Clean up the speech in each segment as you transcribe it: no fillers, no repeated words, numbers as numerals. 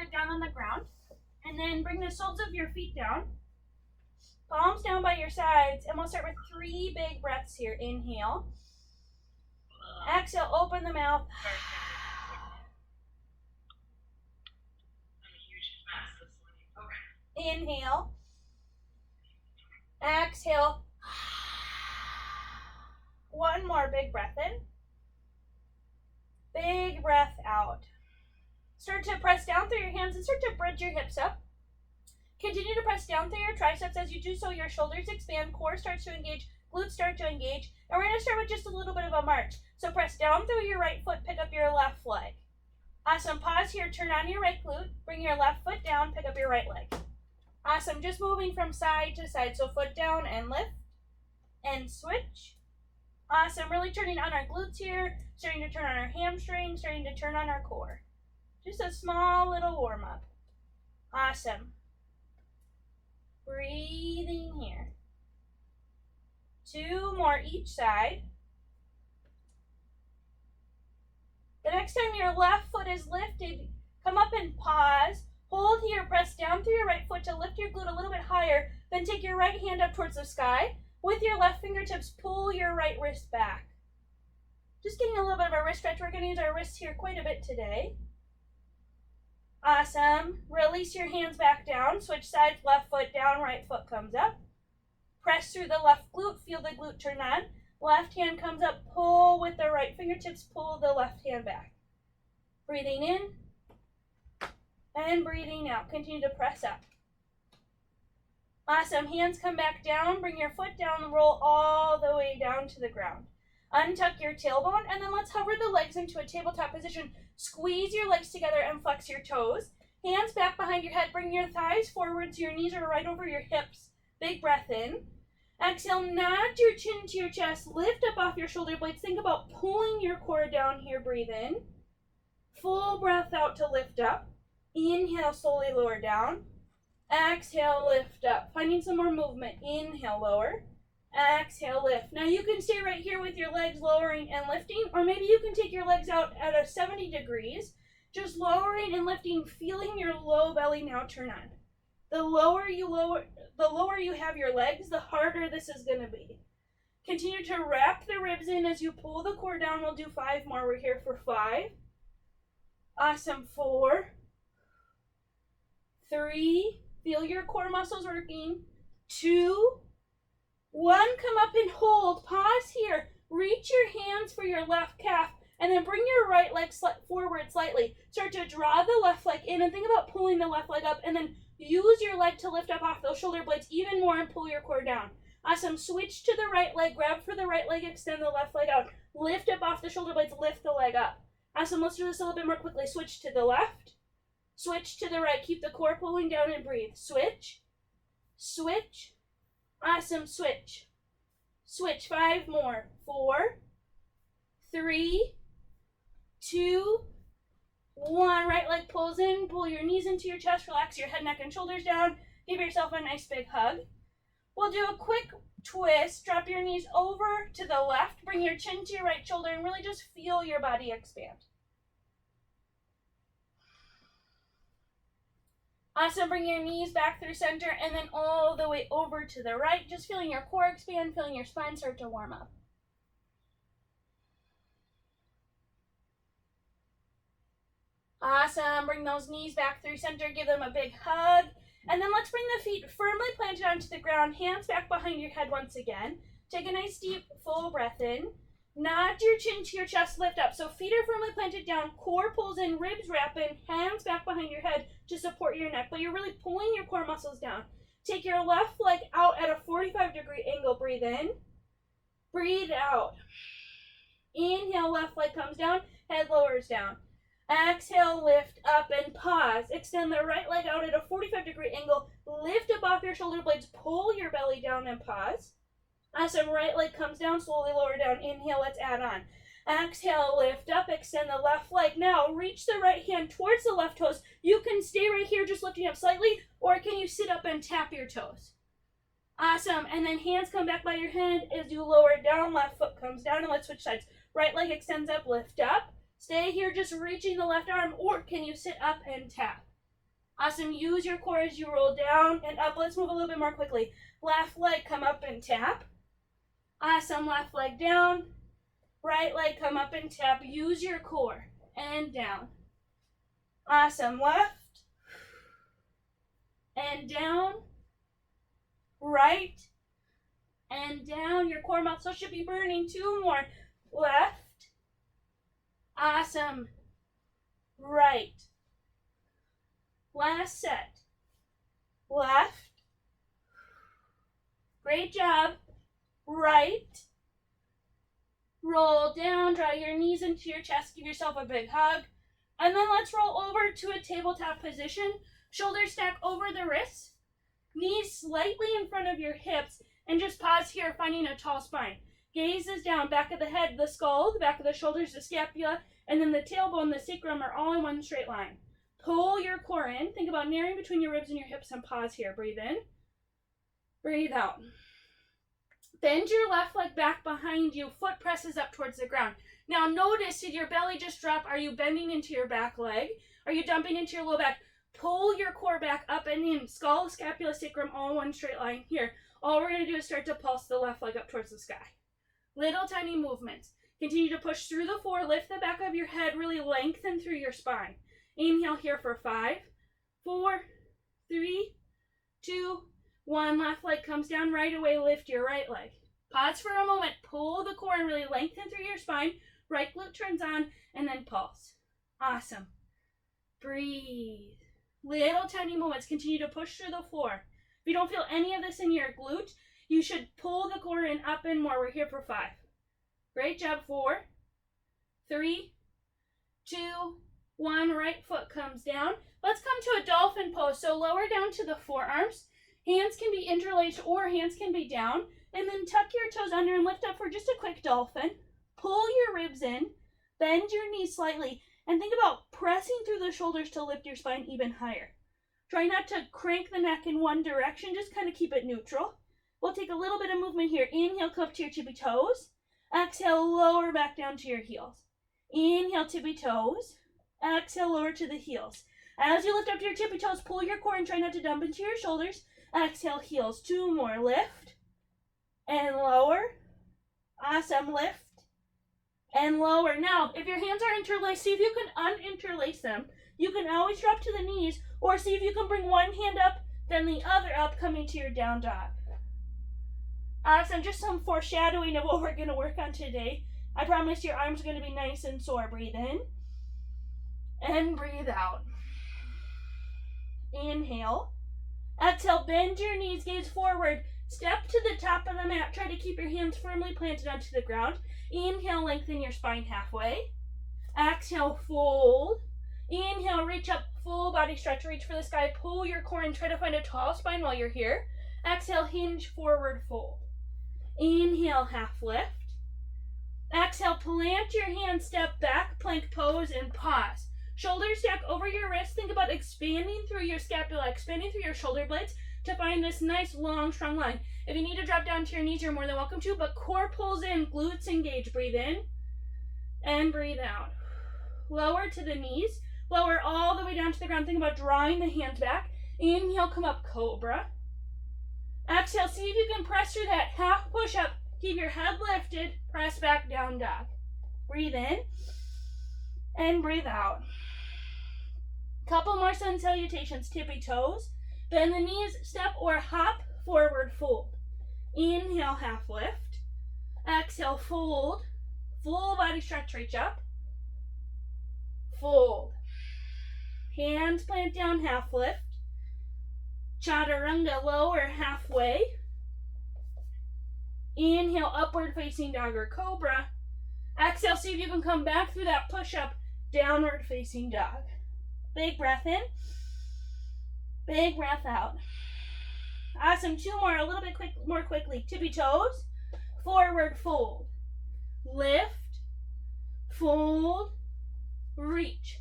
leg down on the ground. And then bring the soles of your feet down. Palms down by your sides. And we'll start with 3 big breaths here. Inhale. Exhale, open the mouth. Inhale. Exhale. One more big breath in. Big breath out. Start to press down through your hands and start to bridge your hips up. Continue to press down through your triceps. As you do so, your shoulders expand, core starts to engage, glutes start to engage, and we're going to start with just a little bit of a march. So press down through your right foot, pick up your left leg. Awesome. Pause here, turn on your right glute, bring your left foot down, pick up your right leg. Awesome. Just moving from side to side. So foot down and lift and switch. Awesome. Really turning on our glutes here, starting to turn on our hamstrings, starting to turn on our core. Just a small little warm up. Awesome. Breathing here. 2 more each side. The next time your left foot is lifted, come up and pause. Hold here, press down through your right foot to lift your glute a little bit higher. Then take your right hand up towards the sky. With your left fingertips, pull your right wrist back. Just getting a little bit of a wrist stretch. We're going to use our wrists here quite a bit today. Awesome. Release your hands back down. Switch sides, left foot down, right foot comes up. Press through the left glute, feel the glute turn on. Left hand comes up, pull with the right fingertips, pull the left hand back. Breathing in and breathing out. Continue to press up. Awesome. Hands come back down, bring your foot down and roll all the way down to the ground. Untuck your tailbone and then let's hover the legs into a tabletop position. Squeeze your legs together and flex your toes. Hands back behind your head. Bring your thighs forward so your knees are right over your hips. Big breath in. Exhale, nod your chin to your chest. Lift up off your shoulder blades. Think about pulling your core down here. Breathe in. Full breath out to lift up. Inhale, slowly lower down. Exhale, lift up. Finding some more movement. Inhale, lower. Exhale, lift. Now you can stay right here with your legs lowering and lifting, or maybe you can take your legs out at a 70 degrees, just lowering and lifting, feeling your low belly now turn on. The lower you have your legs, the harder this is going to be. Continue to wrap the ribs in as you pull the core down. We'll do 5 more. We're here for 5. Awesome. 4, 3, feel your core muscles working. 2, 1, come up and hold. Pause here. Reach your hands for your left calf and then bring your right leg forward slightly. Start to draw the left leg in and think about pulling the left leg up and then use your leg to lift up off those shoulder blades even more and pull your core down. Awesome. Switch to the right leg. Grab for the right leg. Extend the left leg out. Lift up off the shoulder blades. Lift the leg up. Awesome. Let's do this a little bit more quickly. Switch to the left. Switch to the right. Keep the core pulling down and breathe. Switch. Switch. Awesome. Switch. Switch. 5 more. 4, 3, 2, 1. Right leg pulls in. Pull your knees into your chest. Relax your head, neck, and shoulders down. Give yourself a nice big hug. We'll do a quick twist. Drop your knees over to the left. Bring your chin to your right shoulder and really just feel your body expand. Awesome. Bring your knees back through center and then all the way over to the right. Just feeling your core expand, feeling your spine start to warm up. Awesome. Bring those knees back through center. Give them a big hug. And then let's bring the feet firmly planted onto the ground. Hands back behind your head once again. Take a nice deep full breath in. Nod your chin to your chest, lift up. So feet are firmly planted down, core pulls in, ribs wrap in, hands back behind your head to support your neck. But you're really pulling your core muscles down. Take your left leg out at a 45-degree angle. Breathe in. Breathe out. Inhale, left leg comes down, head lowers down. Exhale, lift up and pause. Extend the right leg out at a 45-degree angle. Lift up off your shoulder blades. Pull your belly down and pause. Awesome. Right leg comes down, slowly lower down. Inhale, let's add on. Exhale, lift up, extend the left leg. Now reach the right hand towards the left toes. You can stay right here just lifting up slightly, or can you sit up and tap your toes? Awesome. And then hands come back by your head as you lower it down. Left foot comes down, and let's switch sides. Right leg extends up, lift up. Stay here just reaching the left arm, or can you sit up and tap? Awesome. Use your core as you roll down and up. Let's move a little bit more quickly. Left leg, come up and tap. Awesome. Left leg down. Right leg, come up and tap. Use your core and down. Awesome. Left and down. Right and down. Your core muscle should be burning. 2 more. Left. Awesome. Right. Last set. Left. Great job. Right. Roll down. Draw your knees into your chest. Give yourself a big hug. And then let's roll over to a tabletop position. Shoulders stack over the wrists. Knees slightly in front of your hips. And just pause here, finding a tall spine. Gaze is down. Back of the head, the skull, the back of the shoulders, the scapula, and then the tailbone, the sacrum are all in one straight line. Pull your core in. Think about narrowing between your ribs and your hips and pause here. Breathe in. Breathe out. Bend your left leg back behind you. Foot presses up towards the ground. Now notice, did your belly just drop? Are you bending into your back leg? Are you dumping into your low back? Pull your core back up and in. Skull, scapula, sacrum, all in one straight line here. All we're going to do is start to pulse the left leg up towards the sky. Little tiny movements. Continue to push through the 4. Lift the back of your head. Really lengthen through your spine. Inhale here for 5, 4, 3, 2, 1. Left leg comes down right away. Lift your right leg. Pause for a moment. Pull the core and really lengthen through your spine. Right glute turns on and then pulse. Awesome. Breathe. Little tiny moments. Continue to push through the 4. If you don't feel any of this in your glute, you should pull the core in up and more. We're here for 5. Great job. 4, 3, 2, 1. Right foot comes down. Let's come to a dolphin pose. So lower down to the forearms. Hands can be interlaced or hands can be down. And then tuck your toes under and lift up for just a quick dolphin. Pull your ribs in. Bend your knees slightly. And think about pressing through the shoulders to lift your spine even higher. Try not to crank the neck in one direction. Just kind of keep it neutral. We'll take a little bit of movement here. Inhale, come up to your tippy toes. Exhale, lower back down to your heels. Inhale, tippy toes. Exhale, lower to the heels. As you lift up to your tippy toes, pull your core and try not to dump into your shoulders. Exhale, heels. 2 more. Lift and lower. Awesome. Lift and lower. Now, if your hands are interlaced, see if you can uninterlace them. You can always drop to the knees, or see if you can bring one hand up, then the other up, coming to your down dog. Awesome. Just some foreshadowing of what we're going to work on today. I promise your arms are going to be nice and sore. Breathe in and breathe out. Inhale. Exhale, bend your knees, gaze forward. Step to the top of the mat. Try to keep your hands firmly planted onto the ground. Inhale, lengthen your spine halfway. Exhale, fold. Inhale, reach up, full body stretch, reach for the sky. Pull your core and try to find a tall spine while you're here. Exhale, hinge, forward, fold. Inhale, half lift. Exhale, plant your hands, step back, plank pose, and pause. Shoulders stack over your wrists. Think about expanding through your scapula, expanding through your shoulder blades to find this nice, long, strong line. If you need to drop down to your knees, you're more than welcome to, but core pulls in, glutes engage. Breathe in and breathe out. Lower to the knees. Lower all the way down to the ground. Think about drawing the hands back. Inhale, come up, cobra. Exhale, see if you can press through that half push up. Keep your head lifted. Press back, down dog. Breathe in and breathe out. Couple more sun salutations. Tippy toes. Bend the knees, step or hop, forward fold. Inhale, half lift. Exhale, fold. Full body stretch, reach up. Fold. Hands plant down, half lift. Chaturanga, lower halfway. Inhale, upward facing dog or cobra. Exhale, see if you can come back through that push-up, downward facing dog. Big breath in. Big breath out. Awesome. 2 more, a little bit more quickly. Tippy toes, forward fold. Lift, fold, reach.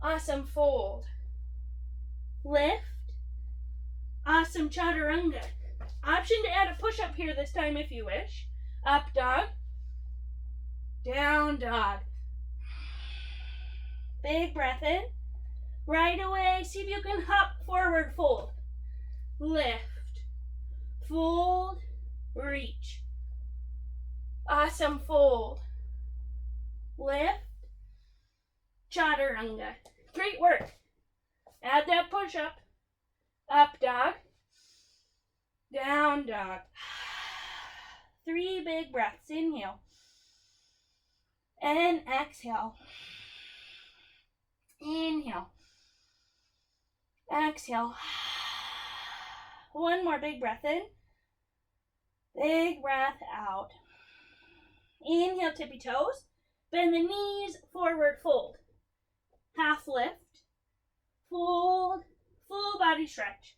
Awesome. Fold. Lift. Awesome. Chaturanga. Option to add a push-up here this time if you wish. Up dog. Down dog. Big breath in. Right away, see if you can hop forward, fold. Lift, fold, reach. Awesome, fold. Lift, chaturanga. Great work. Add that push up. Up dog. Down dog. 3 big breaths. Inhale. And exhale. Inhale. Exhale. One more big breath in. Big breath out. Inhale, tippy toes. Bend the knees, forward fold. Half lift. Fold. Full body stretch.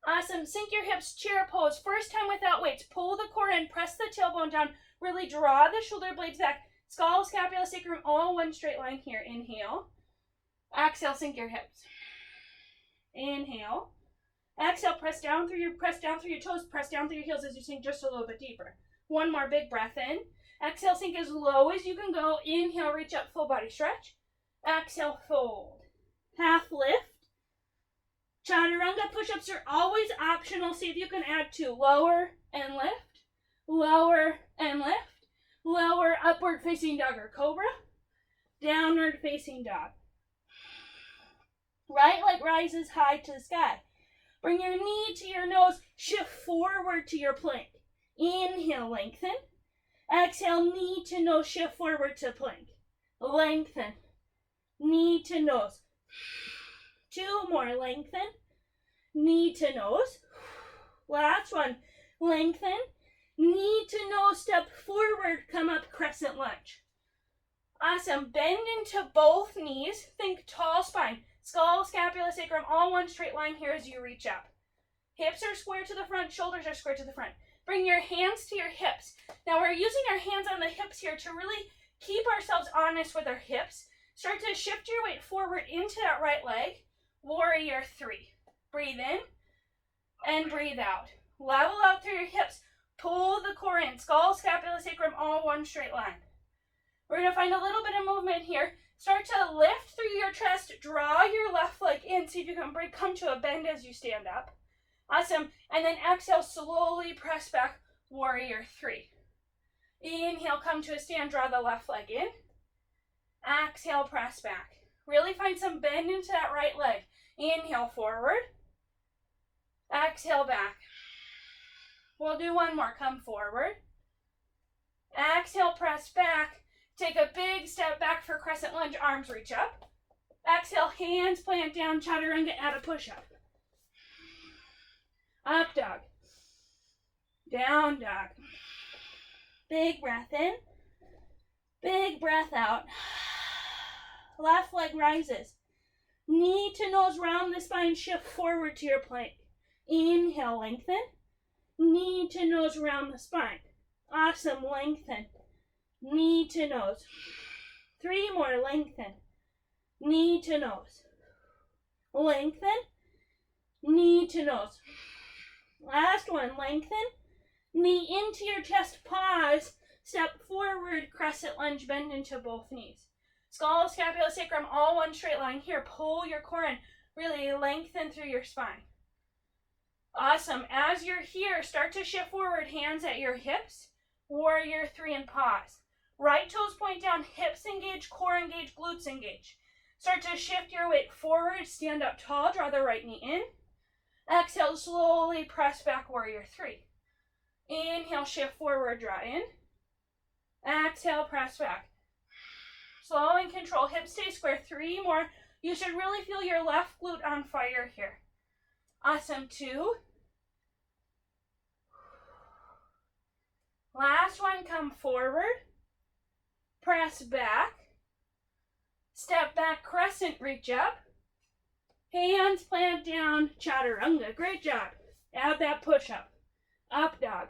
Awesome. Sink your hips, chair pose. First time without weights. Pull the core in, press the tailbone down. Really draw the shoulder blades back. Skull, scapula, sacrum, all one straight line here. Inhale. Exhale, sink your hips. Inhale. Exhale, press down through your toes, press down through your heels as you sink just a little bit deeper. One more big breath in. Exhale, sink as low as you can go. Inhale, reach up, full body stretch. Exhale, fold. Half lift. Chaturanga push-ups are always optional. See if you can add 2. Lower and lift. Lower and lift. Lower, upward facing dog or cobra. Downward facing dog. Right leg rises high to the sky. Bring your knee to your nose. Shift forward to your plank. Inhale, lengthen. Exhale, knee to nose. Shift forward to plank. Lengthen. Knee to nose. 2 more. Lengthen. Knee to nose. Last one. Lengthen. Knee to nose. Step forward. Come up. Crescent lunge. Awesome. Bend into both knees. Think tall spine. Skull, scapula, sacrum, all one straight line here as you reach up. Hips are square to the front. Shoulders are square to the front. Bring your hands to your hips. Now we're using our hands on the hips here to really keep ourselves honest with our hips. Start to shift your weight forward into that right leg. Warrior 3. Breathe in and breathe out. Level out through your hips. Pull the core in. Skull, scapula, sacrum, all one straight line. We're going to find a little bit of movement here. Start to lift through your chest. Draw your left leg in. See if you can come to a bend as you stand up. Awesome. And then exhale, slowly press back. Warrior 3. Inhale, come to a stand. Draw the left leg in. Exhale, press back. Really find some bend into that right leg. Inhale, forward. Exhale, back. We'll do one more. Come forward. Exhale, press back. Take a big step back for crescent lunge. Arms reach up. Exhale, hands plant down. Chaturanga, add a push-up. Up dog. Down dog. Big breath in. Big breath out. Left leg rises. Knee to nose, round the spine, shift forward to your plank. Inhale, lengthen. Knee to nose, round the spine. Awesome, lengthen. Knee to nose. 3 more, lengthen. Knee to nose. Lengthen. Knee to nose. Last one, lengthen. Knee into your chest, pause. Step forward, crescent lunge, bend into both knees. Skull, scapula, sacrum, all one straight line here. Pull your core in. Really lengthen through your spine. Awesome. As you're here, start to shift forward, hands at your hips. Warrior 3 and pause. Right toes point down, hips engage, core engage, glutes engage. Start to shift your weight forward, stand up tall, draw the right knee in. Exhale, slowly press back, warrior 3. Inhale, shift forward, draw in. Exhale, press back. Slow and control, hips stay square. 3 more. You should really feel your left glute on fire here. Awesome, 2. Last one, come forward. Press back. Step back, crescent, reach up. Hands plant down, chaturanga. Great job. Add that push up. Up dog.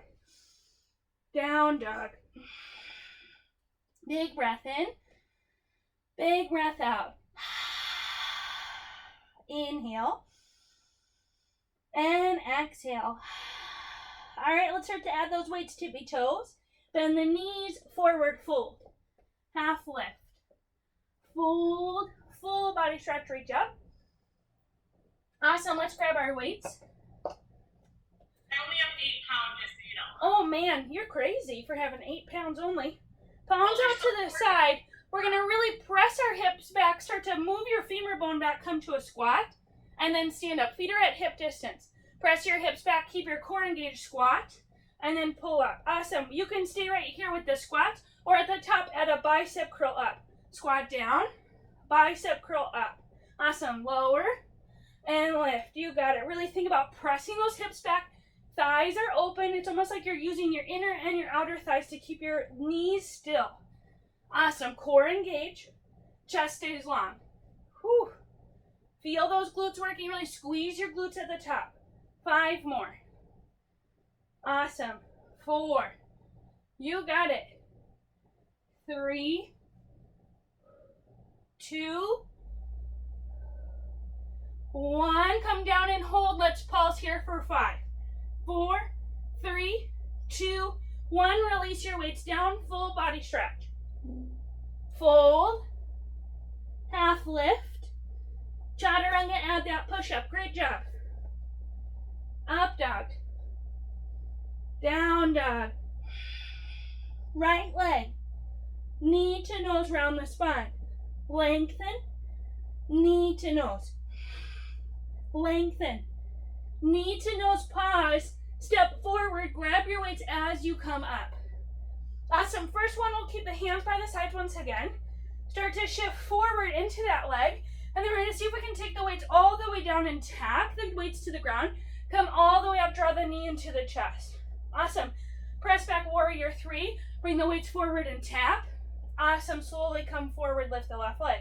Down dog. Big breath in. Big breath out. Inhale. And exhale. All right, let's start to add those weights, tippy toes. Bend the knees, forward fold. Half lift. Fold, full body stretch, reach up. Awesome, let's grab our weights. I only have 8 pounds, just so you know. Oh man, you're crazy for having 8 pounds only. Palms out to the side. We're gonna really press our hips back, start to move your femur bone back, come to a squat, and then stand up. Feet are at hip distance. Press your hips back, keep your core engaged, squat, and then pull up. Awesome. You can stay right here with the squat, or at the top at a bicep curl up. Squat down, bicep curl up. Awesome. Lower and lift. You got it. Really think about pressing those hips back. Thighs are open. It's almost like you're using your inner and your outer thighs to keep your knees still. Awesome. Core engage. Chest stays long. Whew. Feel those glutes working. Really squeeze your glutes at the top. 5 more. Awesome. 4. You got it. 3, 2, 1. Come down and hold. Let's pulse here for 5, 4, 3, 2, 1. Release your weights down. Full body stretch. Fold. Half lift. Chaturanga, add that push up. Great job. Up dog. Down dog. Right leg. Knee to nose round the spine. Lengthen. Knee to nose. Lengthen. Knee to nose, pause. Step forward, grab your weights as you come up. Awesome. First one, we'll keep the hands by the sides once again. Start to shift forward into that leg. And then we're going to see if we can take the weights all the way down and tap the weights to the ground. Come all the way up, draw the knee into the chest. Awesome. Press back, warrior 3. Bring the weights forward and tap. Awesome. Slowly come forward, lift the left leg.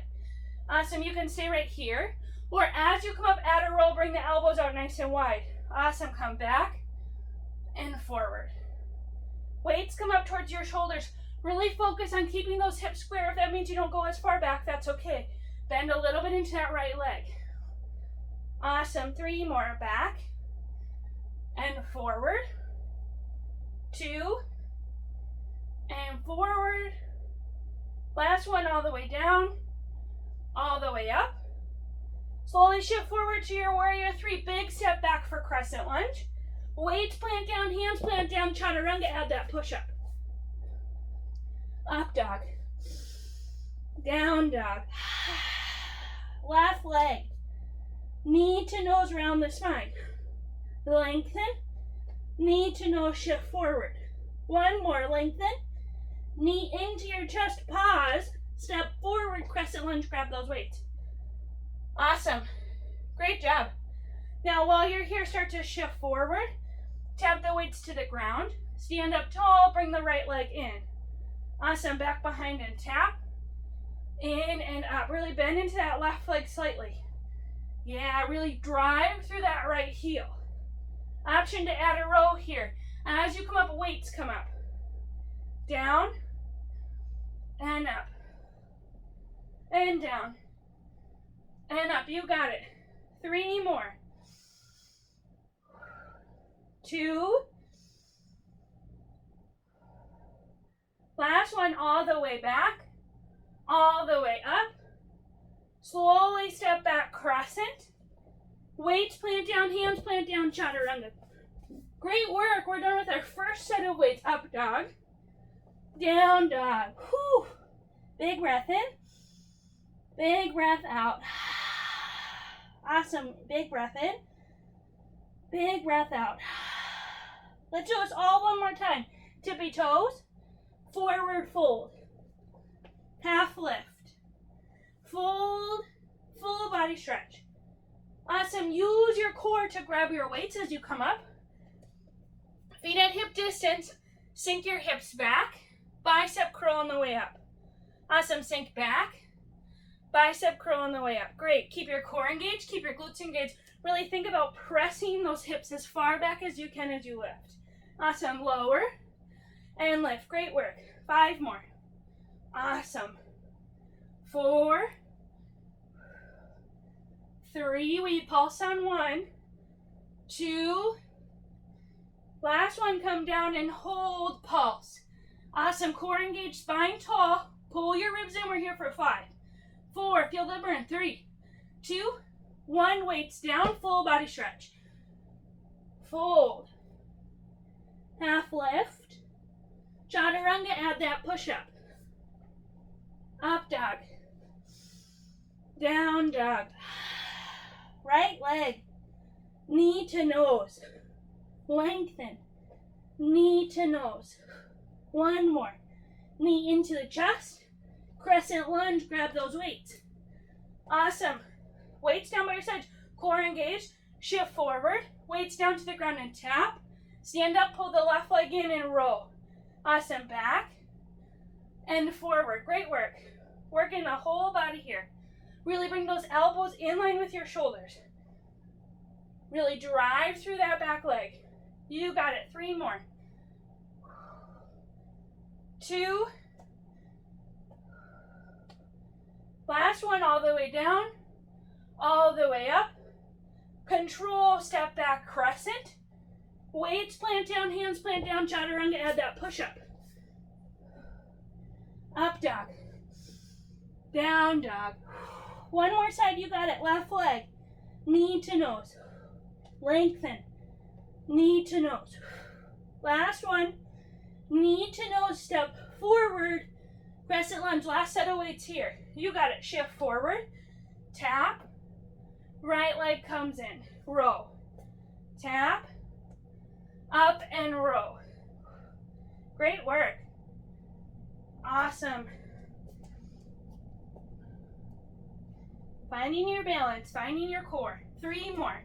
Awesome. You can stay right here. Or as you come up, add a roll, bring the elbows out nice and wide. Awesome. Come back and forward. Weights come up towards your shoulders. Really focus on keeping those hips square. If that means you don't go as far back, that's okay. Bend a little bit into that right leg. Awesome. 3 more. Back and forward. 2 and forward. Last one, all the way down, all the way up. Slowly shift forward to your warrior 3. Big step back for crescent lunge. Weights plant down, hands plant down, chaturanga, add that push up. Up dog. Down dog. Left leg. Knee to nose round the spine. Lengthen. Knee to nose, shift forward. 1 more, lengthen. Knee into your chest, pause. Step forward, crescent lunge, grab those weights. Awesome. Great job. Now while you're here, start to shift forward. Tap the weights to the ground. Stand up tall, bring the right leg in. Awesome. Back behind and tap. In and up. Really bend into that left leg slightly. Yeah, really drive through that right heel. Option to add a row here. As you come up, weights come up. Down and up. And down and up. You got it. 3 more. 2. Last one, all the way back, all the way up. Slowly step back, crescent. Weights plant down, hands plant down, chaturanga. Great work. We're done with our first set of weights. Up dog, down dog. Whew. Big breath in, big breath out. Awesome. Big breath in, big breath out. Let's do this all one more time. Tippy toes, forward fold, half lift, fold, full body stretch. Awesome. Use your core to grab your weights as you come up. Feet at hip distance. Sink your hips back. Bicep curl on the way up. Awesome. Sink back. Bicep curl on the way up. Great. Keep your core engaged. Keep your glutes engaged. Really think about pressing those hips as far back as you can as you lift. Awesome. Lower and lift. Great work. 5 more. Awesome. 4, 3. We pulse on 1, 2. Last one, come down and hold, pulse. Awesome. Core engaged, spine tall. Pull your ribs in. We're here for 5, 4. Feel the burn. 3, 2, 1, weights down, full body stretch. Fold. Half lift. Chaturanga, add that push-up. Up dog. Down dog. Right leg. Knee to nose. Lengthen. Knee to nose. 1 more. Knee into the chest. Crescent lunge, grab those weights. Awesome. Weights down by your sides. Core engaged. Shift forward. Weights down to the ground and tap. Stand up, pull the left leg in and roll. Awesome. Back and forward. Great work. Working the whole body here. Really bring those elbows in line with your shoulders. Really drive through that back leg. You got it. 3 more. 2. Last one, all the way down, all the way up. Control, step back, crescent. Weights, plant down, hands plant down, chaturanga, add that push-up. Up dog. Down dog. 1 more side, you got it. Left leg. Knee to nose. Lengthen. Knee to nose. Last one. Knee to nose, step forward. Crescent lunge. Last set of weights here. You got it. Shift forward. Tap. Right leg comes in. Row. Tap. Up and row. Great work. Awesome. Finding your balance. Finding your core. 3 more.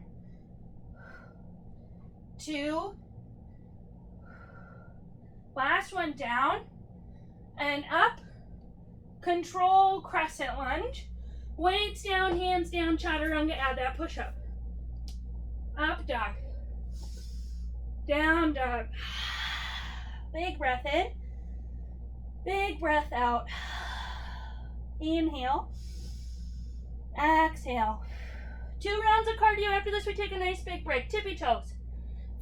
2. Last one, down and up. Control, crescent lunge. Weights down, hands down, chaturanga, add that push-up. Up dog. Down dog. Big breath in. Big breath out. Inhale. Exhale. 2 rounds of cardio. After this, we take a nice big break. Tippy toes.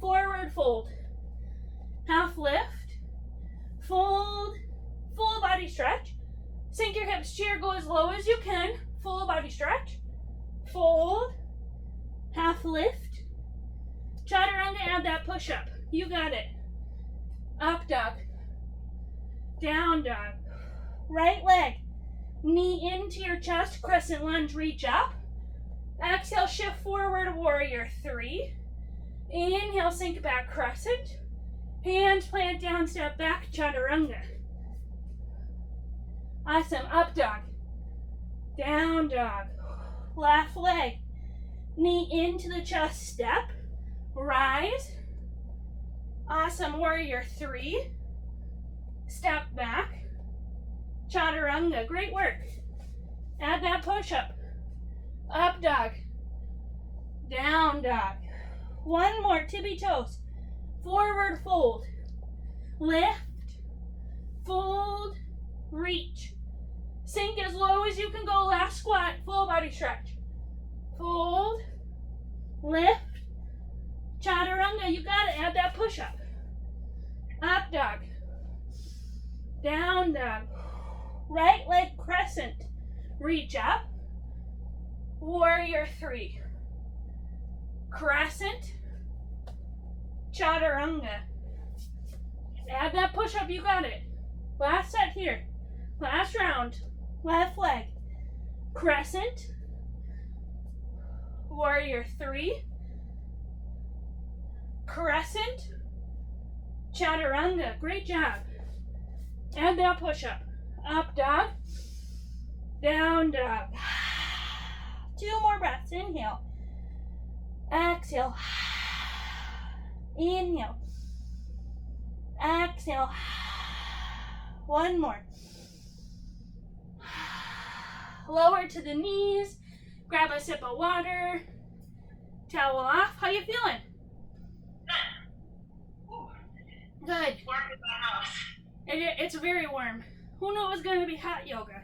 Forward fold. Half lift. Fold. Full body stretch. Sink your hips. Chair, go as low as you can. Full body stretch. Fold. Half lift. Chaturanga, add that push-up. You got it. Up dog. Down dog. Right leg. Knee into your chest. Crescent lunge, reach up. Exhale, shift forward, warrior 3. Inhale, sink back, crescent. Hands plant down, step back, chaturanga. Awesome. Up dog. Down dog. Left leg. Knee into the chest, step. Rise. Awesome. Warrior 3. Step back. Chaturanga. Great work. Add that push-up. Up dog. Down dog. 1 more. Tippy toes. Forward fold. Lift. Fold. Reach. Sink as low as you can go. Last squat. Full body stretch. Fold. Lift. Chaturanga. You got it. Add that push-up. Up dog. Down dog. Right leg crescent. Reach up. Warrior 3. Crescent. Chaturanga. Add that push-up. You got it. Last set here. Last round. Left leg. Crescent. Warrior 3. Crescent. Chaturanga. Great job. Add that push-up. Up dog. Down dog. 2 more breaths. Inhale. Exhale. Inhale. Exhale. 1 more. Lower to the knees. Grab a sip of water. Towel off. How you feeling? Good. Warm in the house. It's very warm. Who knew it was going to be hot yoga?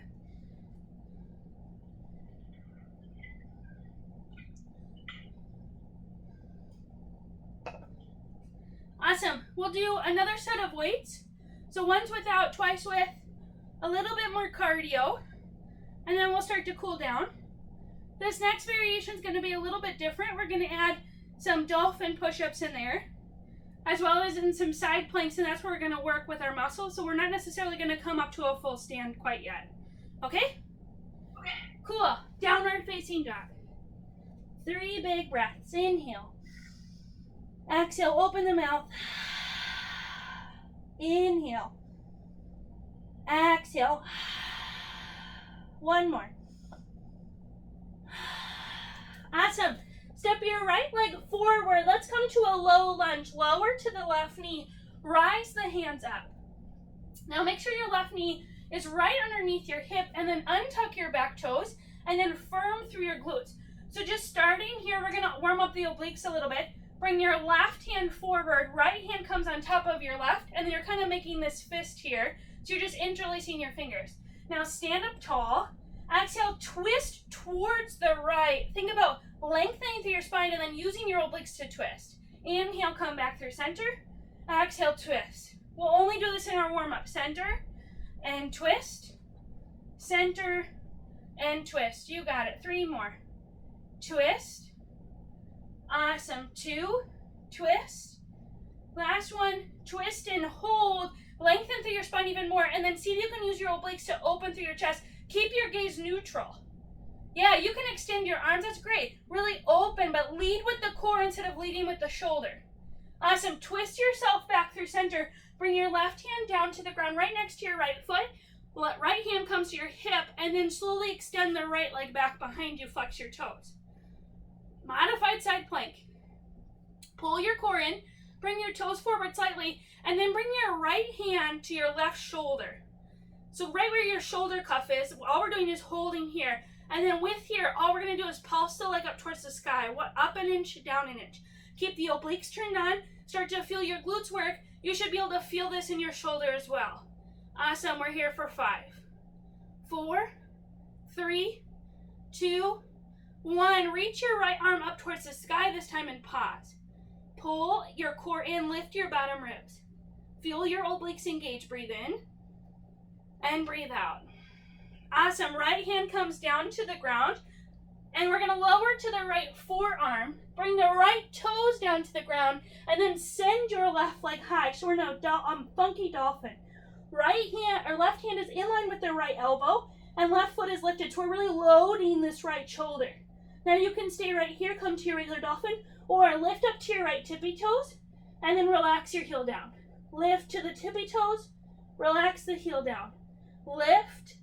Awesome. We'll do another set of weights. So once without, twice with, a little bit more cardio. And then we'll start to cool down. This next variation is going to be a little bit different. We're going to add some dolphin push-ups in there, as well as in some side planks, and that's where we're going to work with our muscles. So we're not necessarily going to come up to a full stand quite yet. Okay? Okay. Cool. Downward facing dog. 3 big breaths. Inhale. Exhale, open the mouth. Inhale. Exhale. One more. Awesome. Step your right leg forward. Let's come to a low lunge. Lower to the left knee. Rise the hands up. Now make sure your left knee is right underneath your hip, and then untuck your back toes and then firm through your glutes. So just starting here, we're gonna warm up the obliques a little bit. Bring your left hand forward, right hand comes on top of your left, and then you're kind of making this fist here. So you're just interlacing your fingers. Now stand up tall. Exhale, twist towards the right. Think about lengthening through your spine and then using your obliques to twist. Inhale, come back through center. Exhale, twist. We'll only do this in our warm-up. Center and twist. Center and twist. You got it. 3 more. Twist. Awesome. 2. Twist. Last one. Twist and hold. Lengthen through your spine even more, and then see if you can use your obliques to open through your chest. Keep your gaze neutral. Yeah, you can extend your arms. That's great. Really open, but lead with the core instead of leading with the shoulder. Awesome. Twist yourself back through center. Bring your left hand down to the ground right next to your right foot. Let right hand comes to your hip, and then slowly extend the right leg back behind you. Flex your toes. Modified side plank. Pull your core in. Bring your toes forward slightly, and then bring your right hand to your left shoulder. So right where your shoulder cuff is, all we're doing is holding here. And then with here, all we're going to do is pulse the leg up towards the sky. Up an inch, down an inch. Keep the obliques turned on. Start to feel your glutes work. You should be able to feel this in your shoulder as well. Awesome. We're here for 5, 4, 3, 2, 1. Reach your right arm up towards the sky this time and pause. Pull your core in. Lift your bottom ribs. Feel your obliques engage. Breathe in and breathe out. Awesome. Right hand comes down to the ground, and we're going to lower to the right forearm. Bring the right toes down to the ground, and then send your left leg high. So we're now funky dolphin. Right hand or left hand is in line with the right elbow, and left foot is lifted. So we're really loading this right shoulder. Now you can stay right here, come to your regular dolphin, or lift up to your right tippy toes, and then relax your heel down. Lift to the tippy toes, relax the heel down. Lift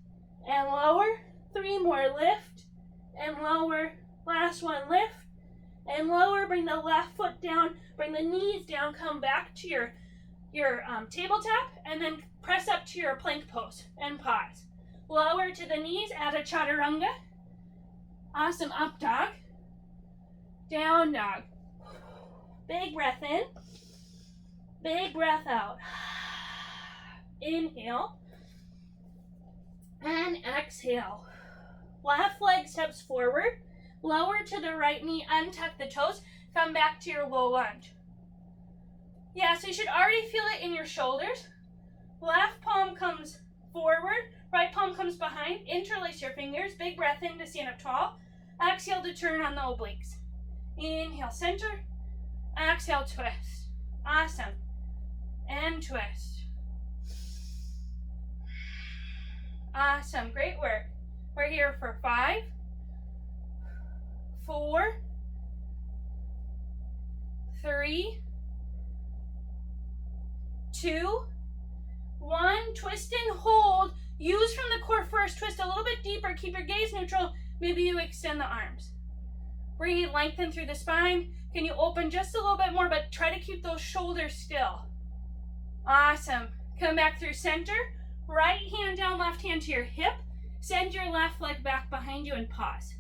and lower. 3 more. Lift and lower. Last one. Lift and lower. Bring the left foot down. Bring the knees down. Come back to your tabletop, and then press up to your plank pose and pause. Lower to the knees. Add a chaturanga. Awesome. Up dog. Down dog. Big breath in. Big breath out. Inhale. And exhale. Left leg steps forward. Lower to the right knee. Untuck the toes. Come back to your low lunge. Yeah, so you should already feel it in your shoulders. Left palm comes forward. Right palm comes behind. Interlace your fingers. Big breath in to stand up tall. Exhale to turn on the obliques. Inhale, center. Exhale, twist. Awesome. And twist. Awesome. Great work. We're here for 5, 4, 3, 2, 1. Twist and hold. Use from the core first. Twist a little bit deeper. Keep your gaze neutral. Maybe you extend the arms. Breathe. Lengthen through the spine. Can you open just a little bit more, but try to keep those shoulders still. Awesome. Come back through center. Right hand down, left hand to your hip. Send your left leg back behind you and pause.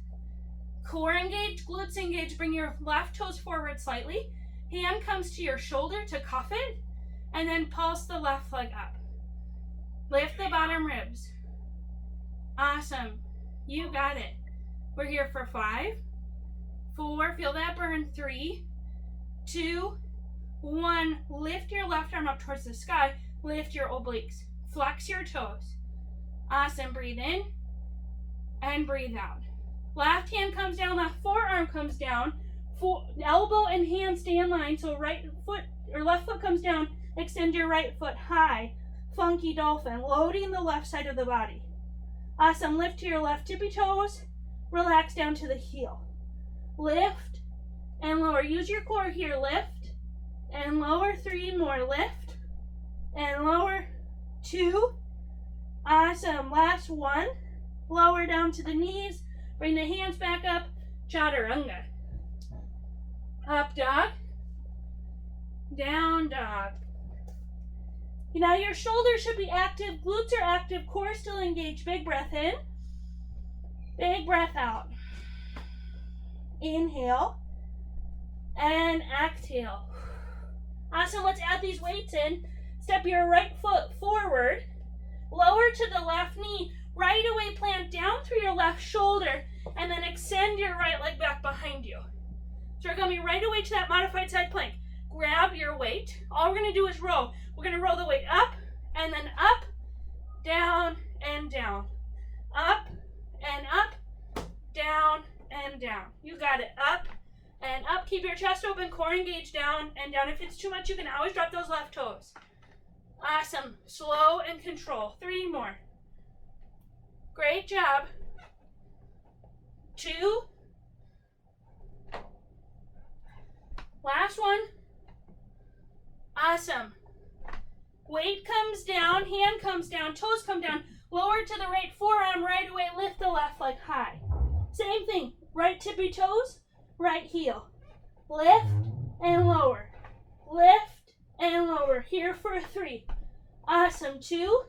Core engage, glutes engage. Bring your left toes forward slightly. Hand comes to your shoulder to cuff it, and then pulse the left leg up. Lift the bottom ribs. Awesome. You got it. We're here for 5, 4, feel that burn. 3, 2, 1. Lift your left arm up towards the sky. Lift your obliques. Flex your toes. Awesome. Breathe in and breathe out. Left hand comes down, left forearm comes down. Elbow and hand stay in line, so right foot or left foot comes down. Extend your right foot high. Funky dolphin, loading the left side of the body. Awesome. Lift to your left tippy toes. Relax down to the heel. Lift and lower. Use your core here. Lift and lower. 3 more. Lift and lower. 2. Awesome. Last 1. Lower down to the knees. Bring the hands back up. Chaturanga. Up dog. Down dog. Now your shoulders should be active. Glutes are active. Core still engaged. Big breath in. Big breath out. Inhale. And exhale. Awesome. Let's add these weights in. Step your right foot forward. Lower to the left knee. Right away plant down through your left shoulder. And then extend your right leg back behind you. So we're going to be right away to that modified side plank. Grab your weight. All we're going to do is row. We're going to roll the weight up and then up, down and down. Up and up, down and down. You got it. Up and up. Keep your chest open, core engaged, down and down. If it's too much, you can always drop those left toes. Awesome. Slow and control. 3 more. Great job. 2. Last one. Awesome. Weight comes down, hand comes down, toes come down, lower to the right forearm, right away, lift the left leg high. Same thing, right tippy toes, right heel. Lift and lower. Lift and lower. Here for 3. Awesome. 2.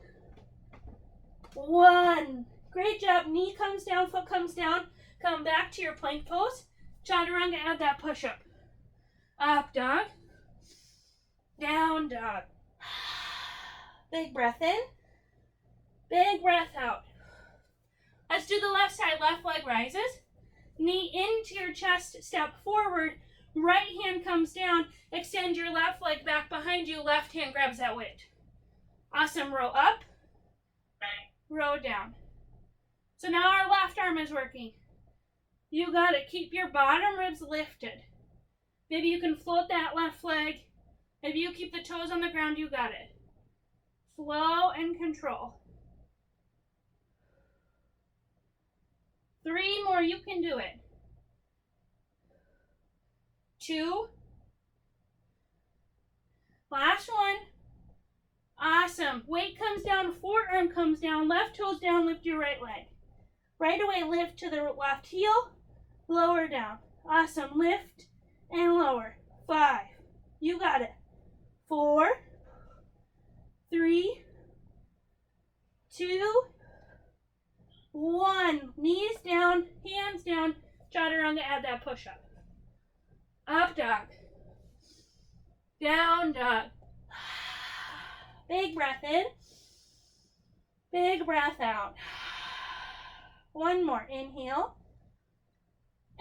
1. Great job. Knee comes down, foot comes down. Come back to your plank pose. Chaturanga, add that push-up. Up dog. Down dog. Big breath in. Big breath out. Let's do the left side. Left leg rises. Knee into your chest. Step forward. Right hand comes down. Extend your left leg back behind you. Left hand grabs that weight. Awesome. Row up. Row down. So now our left arm is working. You got to keep your bottom ribs lifted. Maybe you can float that left leg. Maybe you keep the toes on the ground. You got it. Slow and control. 3 more. You can do it. 2. Last one. Awesome. Weight comes down. Forearm comes down. Left toes down. Lift your right leg. Right away, lift to the left heel. Lower down. Awesome. Lift and lower. 5. You got it. 4. 3. 2. 1. Knees down. Hands down. Chaturanga, add that push-up. Up dog. Down dog. Big breath in. Big breath out. 1 more. Inhale.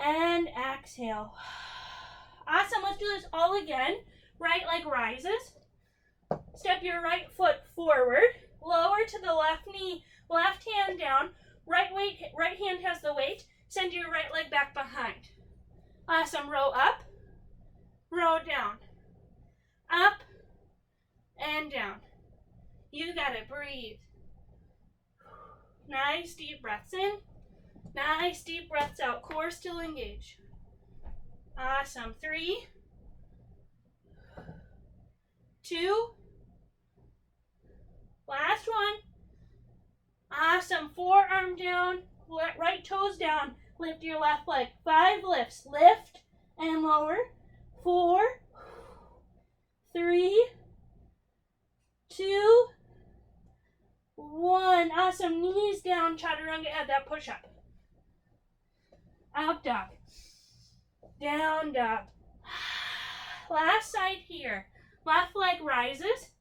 And exhale. Awesome. Let's do this all again. Right leg rises. Step your right foot forward. Lower to the left knee. Left hand down. Right hand has the weight. Send your right leg back behind. Awesome. Row up. Row down. Up and down. You got it. Breathe. Nice deep breaths in. Nice deep breaths out. Core still engaged. Awesome. 3. 2. Last one. Awesome. Forearm down. Right toes down. Lift your left leg. 5 lifts. Lift and lower. 4. 3. 2. 1. Awesome. Knees down. Chaturanga, add that push-up. Up dog. Down dog. Last side here. Left leg rises.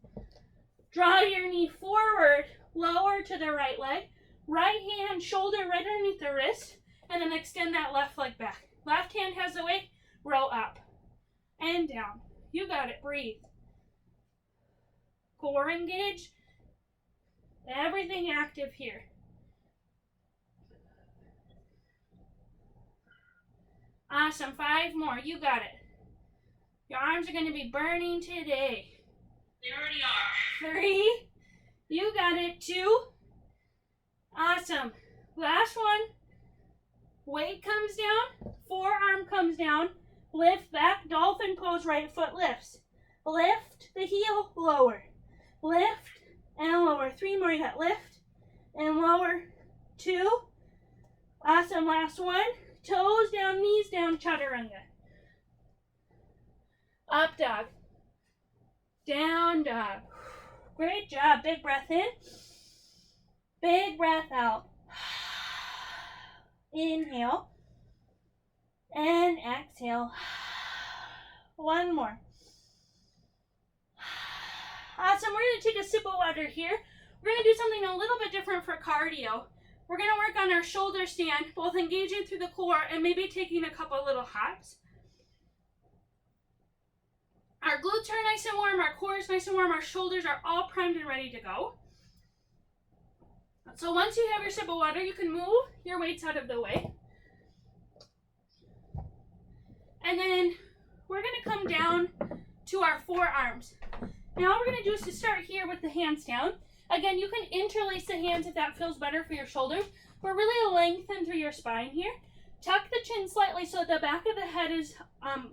Draw your knee forward. Lower to the right leg. Right hand, shoulder right underneath the wrist. And then extend that left leg back. Left hand has the weight. Row up and down. You got it. Breathe. Core engage. Everything active here. Awesome. 5 more. You got it. Your arms are going to be burning today. They already are. 3. You got it. 2. Awesome. Last one. Weight comes down. Forearm comes down. Lift back. Dolphin pose. Right foot lifts. Lift the heel. Lower. Lift and lower. 3 more. You got lift and lower. 2. Awesome. Last one. Toes down, knees down, chaturanga. Up dog. Down dog. Great job. Big breath in. Big breath out. Inhale. And exhale. One more. Awesome. We're going to take a sip of water here. We're going to do something a little bit different for cardio. We're going to work on our shoulder stand, both engaging through the core and maybe taking a couple little hops. Our glutes are nice and warm, our core is nice and warm, our shoulders are all primed and ready to go. So once you have your sip of water, you can move your weights out of the way. And then we're going to come down to our forearms. Now what we're going to do is to start here with the hands down. Again, you can interlace the hands if that feels better for your shoulders, but really lengthen through your spine here. Tuck the chin slightly so that the back of the head is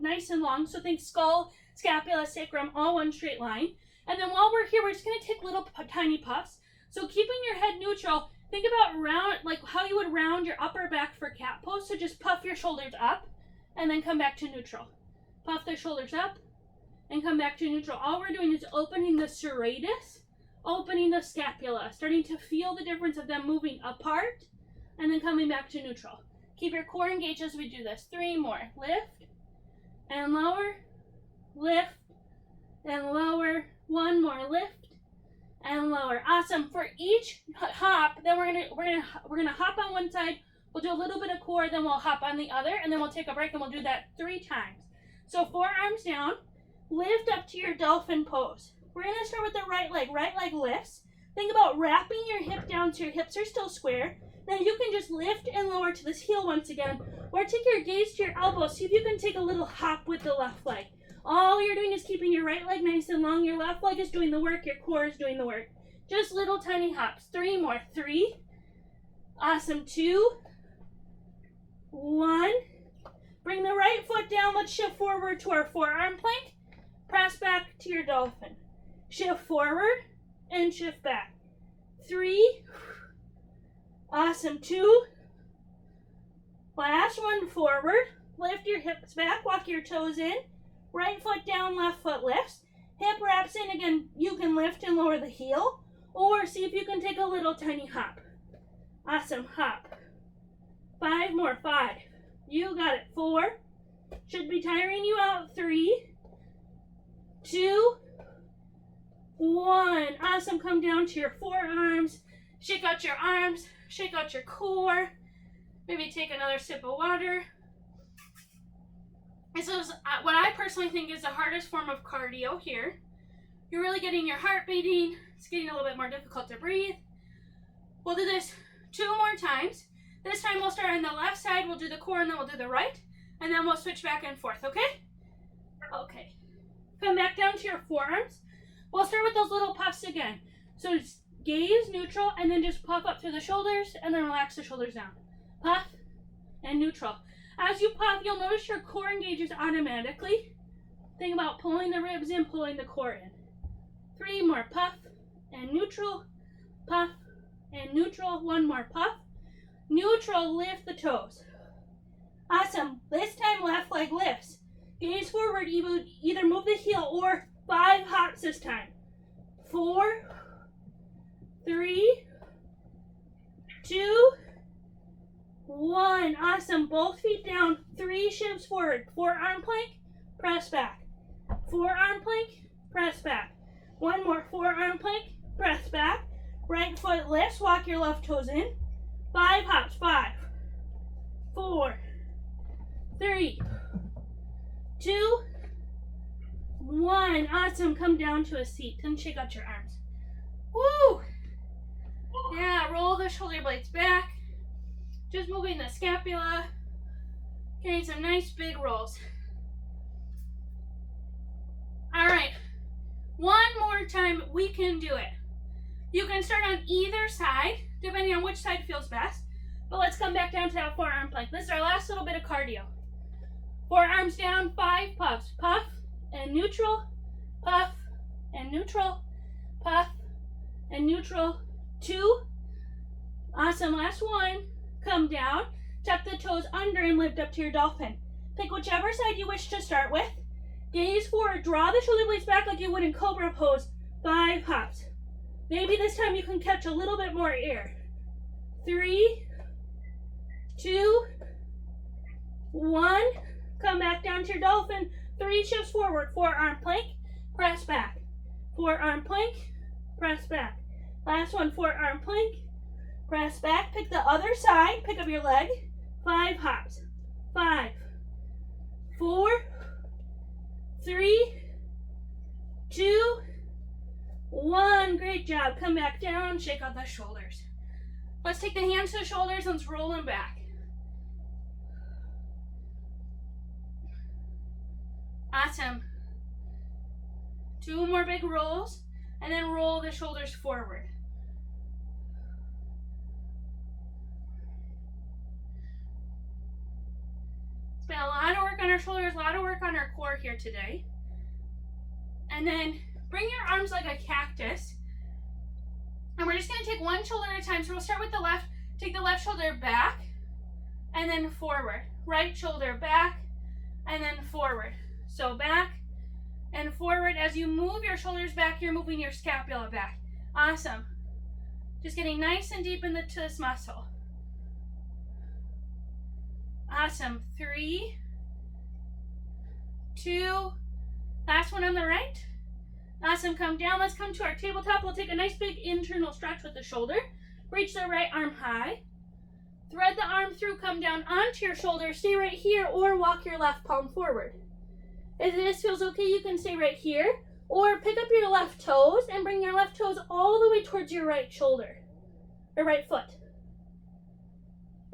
nice and long. So think skull, scapula, sacrum, all one straight line. And then while we're here, we're just going to take little tiny puffs. So keeping your head neutral, think about round, like how you would round your upper back for cat pose. So just puff your shoulders up and then come back to neutral. Puff the shoulders up and come back to neutral. All we're doing is opening the serratus, opening the scapula, starting to feel the difference of them moving apart and then coming back to neutral. Keep your core engaged as we do this. 3 more. Lift and lower, lift and lower. 1 more. Lift and lower. Awesome. For each hop, then we're gonna hop on one side. We'll do a little bit of core, then we'll hop on the other, and then we'll take a break and we'll do that 3 times. So forearms down, lift up to your dolphin pose. We're going to start with the right leg. Right leg lifts. Think about wrapping your hip down so your hips are still square. Then you can just lift and lower to this heel once again. Or take your gaze to your elbow. See if you can take a little hop with the left leg. All you're doing is keeping your right leg nice and long. Your left leg is doing the work. Your core is doing the work. Just little tiny hops. 3 more. 3. Awesome. 2. 1. Bring the right foot down. Let's shift forward to our forearm plank. Press back to your dolphin. Shift forward and shift back. 3. Awesome. 2. Last one, forward. Lift your hips back, walk your toes in. Right foot down, left foot lifts. Hip wraps in. Again, you can lift and lower the heel, or see if you can take a little tiny hop. Awesome. Hop. 5 more. 5. You got it. 4. Should be tiring you out. 3. 2. 1. Awesome. Come down to your forearms. Shake out your arms. Shake out your core. Maybe take another sip of water. This is what I personally think is the hardest form of cardio here. You're really getting your heart beating. It's getting a little bit more difficult to breathe. We'll do this 2 more times. This time we'll start on the left side. We'll do the core and then we'll do the right. And then we'll switch back and forth, okay? Okay. Come back down to your forearms. We'll start with those little puffs again. So just gaze neutral and then just puff up through the shoulders and then relax the shoulders down. Puff and neutral. As you puff, you'll notice your core engages automatically. Think about pulling the ribs in, pulling the core in. 3 more. Puff and neutral. Puff and neutral. 1 more. Puff. Neutral. Lift the toes. Awesome. This time left leg lifts. Gaze forward. Either move the heel or 5 hops this time. 4, 3, 2, 1. Awesome. Both feet down. 3 shifts forward. Forearm plank. Press back. Forearm plank. Press back. 1 more. Forearm plank. Press back. Right foot lifts. Walk your left toes in. 5 hops. 5, 4, 3, 2, 1. Awesome. Come down to a seat and shake out your arms. Woo! Yeah, roll the shoulder blades back. Just moving the scapula. Getting some nice big rolls. All right, one more time, we can do it. You can start on either side, depending on which side feels best. But let's come back down to that forearm plank. This is our last little bit of cardio. Forearms down, 5 puffs. Puff and neutral, puff and neutral, puff and neutral. 2. Awesome, last one. Come down, tuck the toes under and lift up to your dolphin. Pick whichever side you wish to start with. Gaze forward, draw the shoulder blades back like you would in cobra pose. 5 hops. Maybe this time you can catch a little bit more air. 3, 2, 1. Come back down to your dolphin. 3 shifts forward. Forearm plank, press back. Forearm plank, press back. Last one, forearm plank, press back. Pick the other side. Pick up your leg. 5 hops. 5, 4, 3, 2, 1. Great job. Come back down. Shake out the shoulders. Let's take the hands to the shoulders. Let's roll them back. Awesome. 2 more big rolls, and then roll the shoulders forward. It's been a lot of work on our shoulders, a lot of work on our core here today. And then bring your arms like a cactus. And we're just going to take one shoulder at a time. So we'll start with the left. Take the left shoulder back, and then forward. Right shoulder back, and then forward. So back and forward. As you move your shoulders back, you're moving your scapula back. Awesome. Just getting nice and deep into this muscle. Awesome. 3, 2, last one on the right. Awesome. Come down. Let's come to our tabletop. We'll take a nice big internal stretch with the shoulder. Reach the right arm high. Thread the arm through. Come down onto your shoulder. Stay right here or walk your left palm forward. If this feels okay, you can stay right here, or pick up your left toes and bring your left toes all the way towards your right shoulder, or right foot.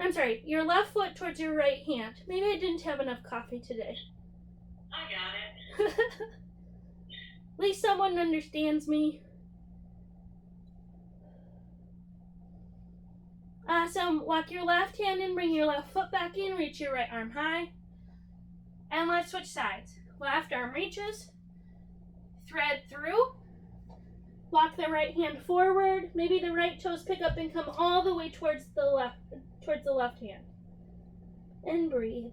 I'm sorry, your left foot towards your right hand. Maybe I didn't have enough coffee today. I got it. At least someone understands me. Awesome. Walk your left hand in, bring your left foot back in, reach your right arm high. And let's switch sides. Left arm reaches, thread through, walk the right hand forward, maybe the right toes pick up and come all the way towards the left hand. And breathe.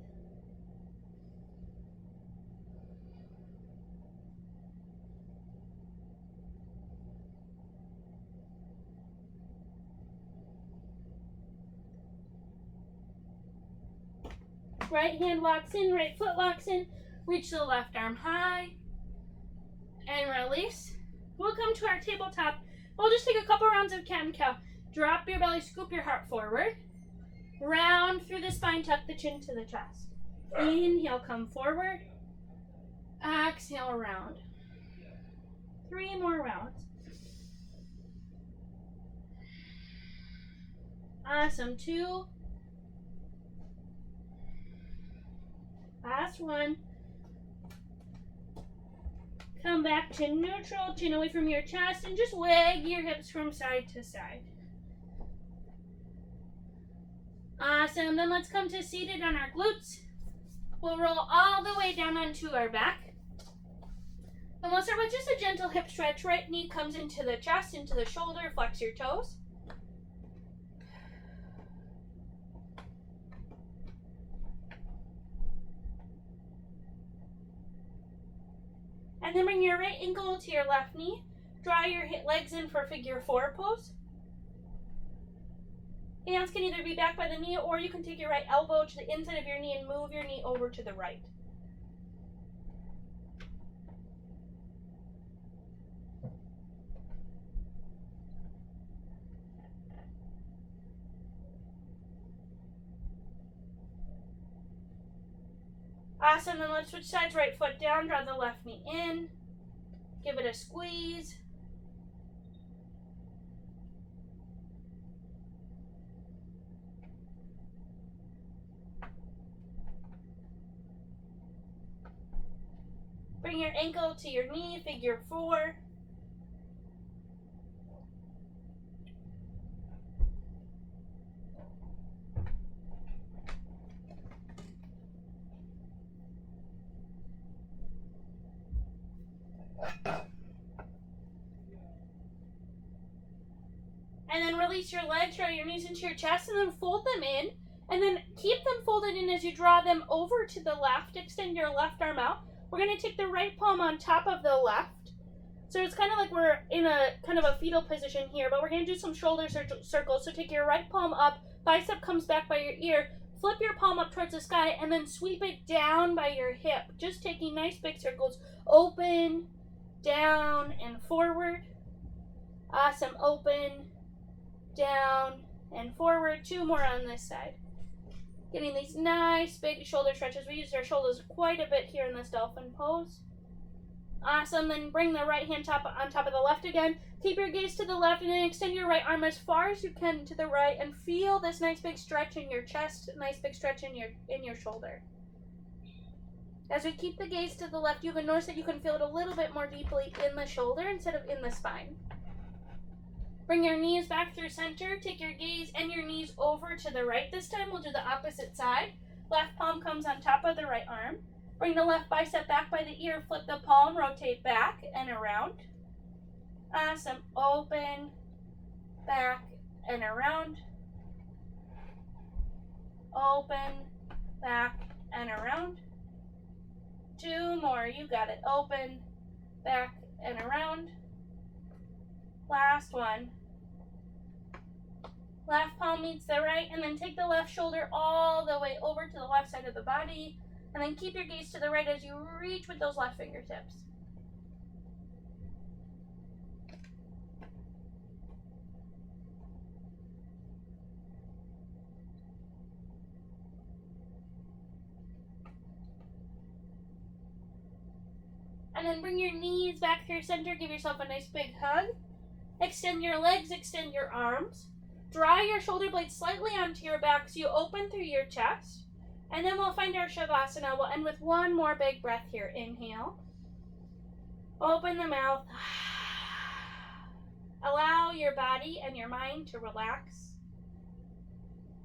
Right hand walks in, right foot walks in. Reach the left arm high and release. We'll come to our tabletop. We'll just take a couple rounds of cat and cow. Drop your belly, scoop your heart forward. Round through the spine, tuck the chin to the chest. Inhale, come forward. Exhale, round. 3 more rounds. Awesome. 2. Last one. Come back to neutral, chin away from your chest, and just wag your hips from side to side. Awesome. Then let's come to seated on our glutes. We'll roll all the way down onto our back. And we'll start with just a gentle hip stretch. Right knee comes into the chest, into the shoulder. Flex your toes. And then bring your right ankle to your left knee. Draw your legs in for figure 4 pose. Hands can either be back by the knee, or you can take your right elbow to the inside of your knee and move your knee over to the right. Awesome, then let's switch sides. Right foot down, draw the left knee in. Give it a squeeze. Bring your ankle to your knee, figure 4. And then release your legs, draw your knees into your chest, and then fold them in. And then keep them folded in as you draw them over to the left. Extend your left arm out. We're going to take the right palm on top of the left. So it's kind of like we're in a kind of a fetal position here, but we're going to do some shoulder circles. So take your right palm up, bicep comes back by your ear, flip your palm up towards the sky, and then sweep it down by your hip. Just taking nice big circles. Open, down, and forward. Awesome. Open, down, and forward. 2 more on this side. Getting these nice big shoulder stretches. We use our shoulders quite a bit here in this dolphin pose. Awesome. Then bring the right hand on top of the left again. Keep your gaze to the left and then extend your right arm as far as you can to the right and feel this nice big stretch in your chest, nice big stretch in your shoulder. As we keep the gaze to the left, you can notice that you can feel it a little bit more deeply in the shoulder instead of in the spine. Bring your knees back through center. Take your gaze and your knees over to the right. This time we'll do the opposite side. Left palm comes on top of the right arm. Bring the left bicep back by the ear. Flip the palm, rotate back and around. Awesome. Open, back, and around. Open, back, and around. 2 more. You got it. Open, back, and around. Last one. Left palm meets the right, and then take the left shoulder all the way over to the left side of the body, and then keep your gaze to the right as you reach with those left fingertips. And then bring your knees back through center. Give yourself a nice big hug. Extend your legs, extend your arms. Draw your shoulder blades slightly onto your back so you open through your chest. And then we'll find our Shavasana. We'll end with one more big breath here. Inhale. Open the mouth. Allow your body and your mind to relax.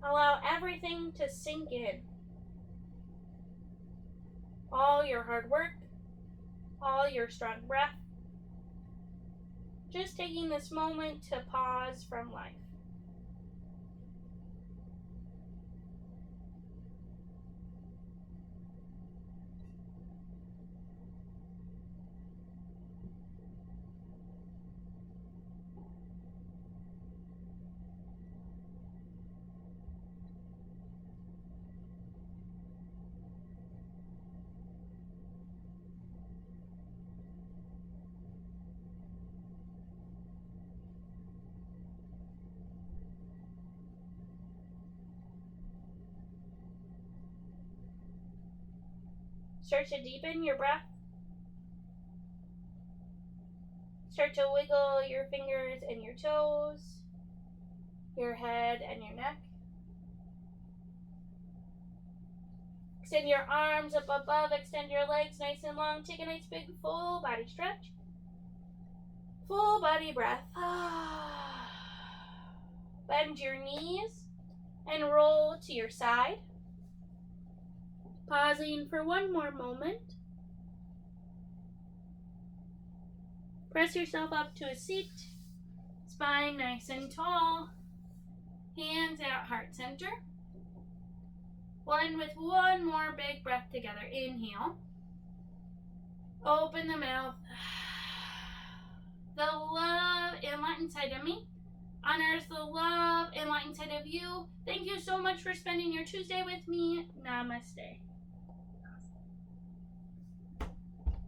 Allow everything to sink in. All your hard work, all your strong breath. Just taking this moment to pause from life. Start to deepen your breath. Start to wiggle your fingers and your toes, your head and your neck. Extend your arms up above, extend your legs nice and long. Take a nice big full body stretch. Full body breath. Bend your knees and roll to your side. Pausing for one more moment. Press yourself up to a seat. Spine nice and tall. Hands at heart center. We'll end with one more big breath together. Inhale. Open the mouth. The love and light inside of me honors the love and light inside of you. Thank you so much for spending your Tuesday with me. Namaste.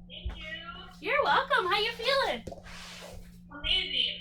Thank you. You're welcome. How you feeling? Amazing.